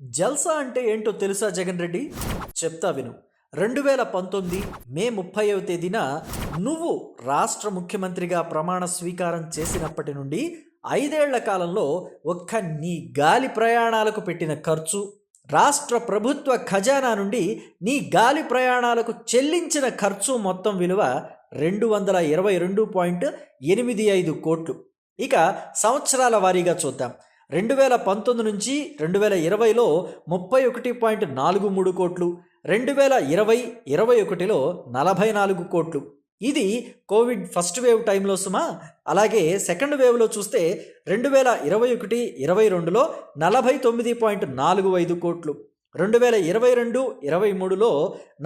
జల్సా అంటే ఏంటో తెలుసా జగన్ రెడ్డి? చెప్తా విను. 2019 మే 30వ తేదీన నువ్వు రాష్ట్ర ముఖ్యమంత్రిగా ప్రమాణ స్వీకారం చేసినప్పటి నుండి 5 ఏళ్ల కాలంలో ఒక్క నీ గాలి ప్రయాణాలకు పెట్టిన ఖర్చు, రాష్ట్ర ప్రభుత్వ ఖజానా నుండి నీ గాలి ప్రయాణాలకు చెల్లించిన ఖర్చు మొత్తం విలువ 222.85 కోట్లు. ఇక సంవత్సరాల వారీగా చూద్దాం. 2019 నుంచి 2020లో 31.43 కోట్లు, 2020-21లో 44 కోట్లు. ఇది కోవిడ్ ఫస్ట్ వేవ్ టైంలో సుమా. అలాగే సెకండ్ వేవ్లో చూస్తే 2021-22లో 49.45 కోట్లు, 2022-23లో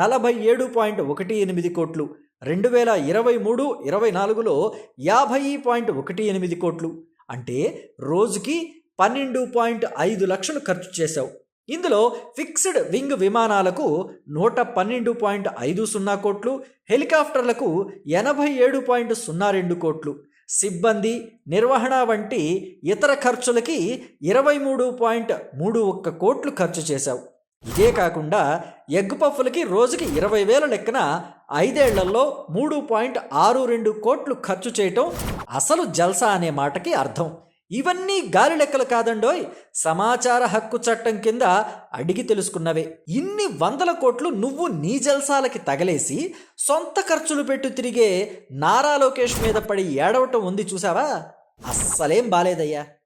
47.18 కోట్లు, 2023-24లో 50.18 కోట్లు. అంటే రోజుకి 12.5 లక్షలు ఖర్చు చేశావు. ఇందులో ఫిక్స్డ్ వింగ్ విమానాలకు 112.50 కోట్లు, హెలికాప్టర్లకు 87.02 కోట్లు, సిబ్బంది నిర్వహణ వంటి ఇతర ఖర్చులకి 23.31 కోట్లు ఖర్చు చేశావు. ఇదే కాకుండా ఎగ్ పఫ్ఫులకి రోజుకి 20,000 లెక్కన 5 ఏళ్లలో 3.62 కోట్లు ఖర్చు చేయటం అసలు జల్సా అనే మాటకి అర్థం. ఇవన్నీ గాలి లెక్కలు కాదండోయ్, సమాచార హక్కు చట్టం కింద అడిగి తెలుసుకున్నవే. ఇన్ని వందల కోట్లు నువ్వు నీ జల్సాలకి తగలేసి సొంత ఖర్చులు పెట్టు తిరిగే నారా లోకేష్ మీద పడి ఏడవటం ఉంది చూసావా? అస్సలేం బాలేదయ్యా.